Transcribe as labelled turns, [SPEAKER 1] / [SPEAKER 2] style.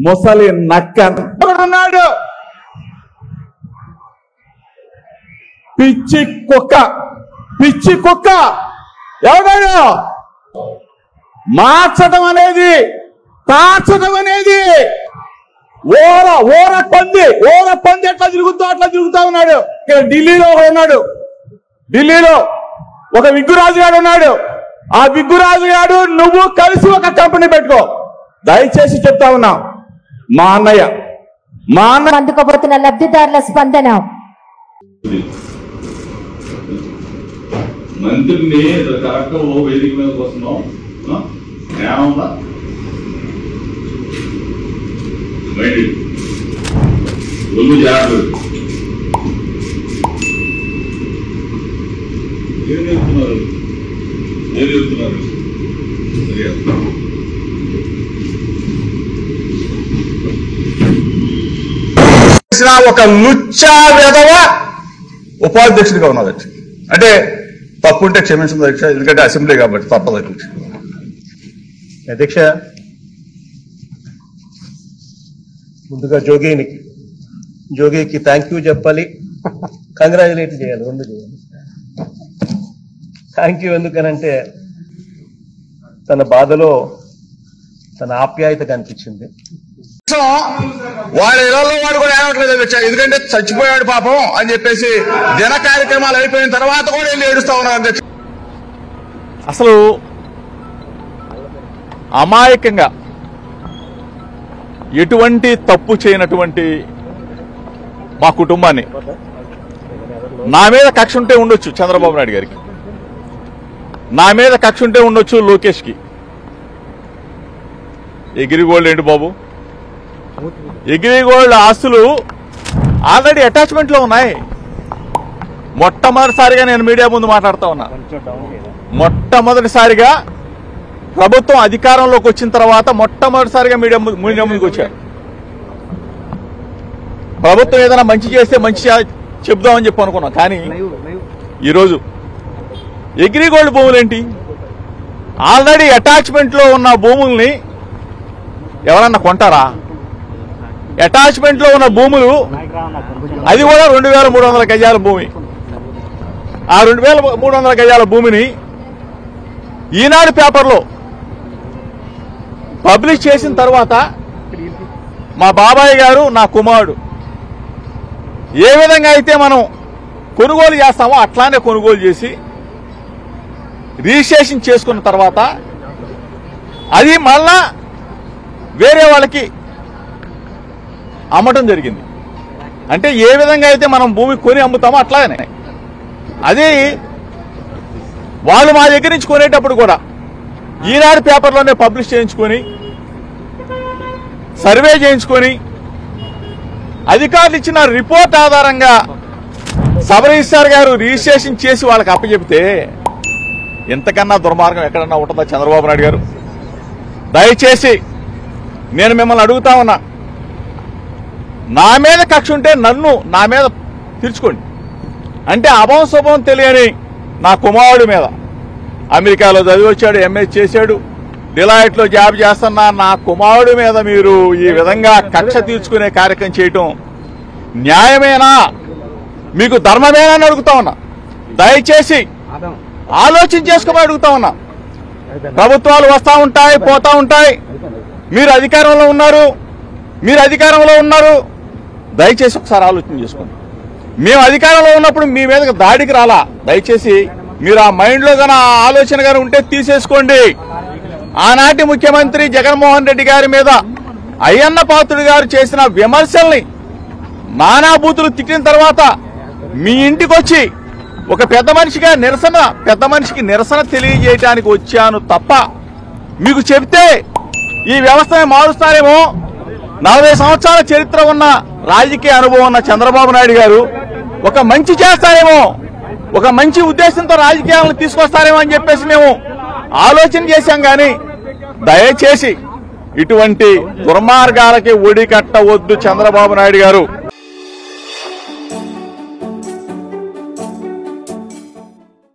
[SPEAKER 1] ముసలి నక్కన్నాడు, పిచ్చి కుక్క ఎవడాడు? మార్చడం అనేది, తార్చడం అనేది ఓర పంది ఎట్లా తిరుగుతా ఉన్నాడు. ఇక్కడ ఢిల్లీలో ఉన్నాడు, ఢిల్లీలో ఒక విగ్గురాజు గారు ఉన్నాడు. ఆ విగ్గురాజు గారు నువ్వు కలిసి ఒక కంపెనీ పెట్టుకో. దయచేసి చెప్తా ఉన్నా, మా అన్నయ్య
[SPEAKER 2] అందుకోబోతున్న లబ్ధిదారుల స్పందన.
[SPEAKER 3] మంత్రిని కరెక్ట్ వేదిక మీద వస్తున్నాం, ఏమన్నా ఒళ్ళు జాగ్రత్త. ఏం చెప్తున్నారు
[SPEAKER 4] ఒక లుచ్చా వెధవ ఉపాధ్యక్షుడిగా ఉన్నది. అంటే తప్పు ఉంటే క్షమించింది అధ్యక్ష, ఎందుకంటే అసెంబ్లీ కాబట్టి తప్పదు అధ్యక్ష.
[SPEAKER 5] అధ్యక్ష, ముందుగా జోగికి థ్యాంక్ యూ చెప్పాలి, కంగ్రాచులేట్ చేయాలి, రెండు చేయాలి. థ్యాంక్ యూ ఎందుకనంటే తన బాధలో తన ఆప్యాయత కనిపించింది.
[SPEAKER 4] వాడి ఇళ్లలో వాడు కూడా ఏమట్లేదు అధ్యక్ష, ఎందుకంటే చచ్చిపోయాడు పాపం అని చెప్పేసి జన కార్యక్రమాలు అయిపోయిన తర్వాత కూడా వెళ్ళి ఏడుస్తా ఉన్నారు అధ్యక్ష.
[SPEAKER 6] అసలు అమాయకంగా ఎటువంటి తప్పు చేయనటువంటి మా కుటుంబాన్ని, నా మీద కక్ష ఉంటే ఉండొచ్చు చంద్రబాబు నాయుడు గారికి, నా మీద కక్ష ఉంటే ఉండొచ్చు లోకేష్కి. ఎగిరిగోల్డ్ ఏంటి బాబు? ఎగిరిగోల్డ్ ఆస్తులు ఆల్రెడీ అటాచ్మెంట్లో ఉన్నాయి. మొట్టమొదటిసారిగా నేను మీడియా ముందు మాట్లాడుతా ఉన్నా. మొట్టమొదటిసారిగా ప్రభుత్వం అధికారంలోకి వచ్చిన తర్వాత మొట్టమొదటిసారిగా మీడియా ముందుకు వచ్చారు. ప్రభుత్వం ఏదైనా మంచి చేస్తే మంచి చెప్దామని చెప్పి అనుకున్నాం. కానీ ఈరోజు ఎగ్రిగోల్డ్ భూములేంటి? ఆల్రెడీ అటాచ్మెంట్లో ఉన్న భూముల్ని ఎవరన్నా కొంటారా? అటాచ్మెంట్లో ఉన్న భూములు, అది కూడా 2300 గజాల భూమి. ఆ 2300 గజాల భూమిని ఈనాడు పేపర్లో పబ్లిష్ చేసిన తర్వాత మా బాబాయ్ గారు, నా కుమారుడు ఏ విధంగా అయితే మనం కొనుగోలు చేస్తామో అట్లానే కొనుగోలు చేసి రిజిస్ట్రేషన్ చేసుకున్న తర్వాత అది మళ్ళా వేరే వాళ్ళకి అమ్మటం జరిగింది. అంటే ఏ విధంగా అయితే మనం భూమి కొని అమ్ముతామో అట్లానే అది వాళ్ళు మా దగ్గర నుంచి కొనేటప్పుడు కూడా ఈనాడు పేపర్లోనే పబ్లిష్ చేయించుకొని, సర్వే చేయించుకొని, అధికారులు ఇచ్చిన రిపోర్ట్ ఆధారంగా సబ్ రిజిస్ట్రార్ గారు రిజిస్ట్రేషన్ చేసి వాళ్ళకి అప్పచెప్తే ఎంతకన్నా దుర్మార్గం ఎక్కడన్నా ఉంటుందా చంద్రబాబు నాయుడు గారు? దయచేసి నేను మిమ్మల్ని అడుగుతా ఉన్నా, నా మీద కక్ష ఉంటే నా మీద తీర్చుకోండి. అంటే అభం శుభం తెలియని నా కుమారుడి మీద, అమెరికాలో చదివి వచ్చాడు, ఎంఏ చేశాడు, డిలాయిట్లో జాబ్ చేస్తున్న నా కుమారుడి మీద మీరు ఈ విధంగా కక్ష తీర్చుకునే కార్యక్రమం చేయటం న్యాయమేనా? మీకు ధర్మమేనా అని అడుగుతా ఉన్నా. దయచేసి ఆలోచన చేసుకోమని అడుగుతా ఉన్నా. ప్రభుత్వాలు వస్తూ ఉంటాయి, పోతా ఉంటాయి. మీరు అధికారంలో ఉన్నారు, దయచేసి ఒకసారి ఆలోచన చేసుకోండి. మేము అధికారంలో ఉన్నప్పుడు మీ మీదకి దాడికి రాలా. దయచేసి మీరు ఆ మైండ్లో గానీ ఆ ఆలోచన గానీ ఉంటే తీసేసుకోండి. ఆనాటి ముఖ్యమంత్రి జగన్మోహన్ రెడ్డి గారి మీద అయ్యన్న పాత్రుడు గారు చేసిన విమర్శల్ని, నానాబూతులు తిట్టిన తర్వాత మీ ఇంటికి వచ్చి ఒక పెద్ద మనిషికి నిరసన తెలియజేయడానికి వచ్చాను తప్ప మీకు చెప్తే ఈ వ్యవస్థని మారుస్తారేమో, 40 సంవత్సరాల చరిత్ర ఉన్న రాజకీయ అనుభవం ఉన్న చంద్రబాబు నాయుడు గారు ఒక మంచి చేస్తారేమో, ఒక మంచి ఉద్దేశంతో రాజకీయాలను తీసుకొస్తారేమో అని చెప్పేసి మేము ఆలోచన చేశాం. కానీ దయచేసి ఇటువంటి దుర్మార్గాలకి ఒడి కట్టవద్దు చంద్రబాబు నాయుడు గారు.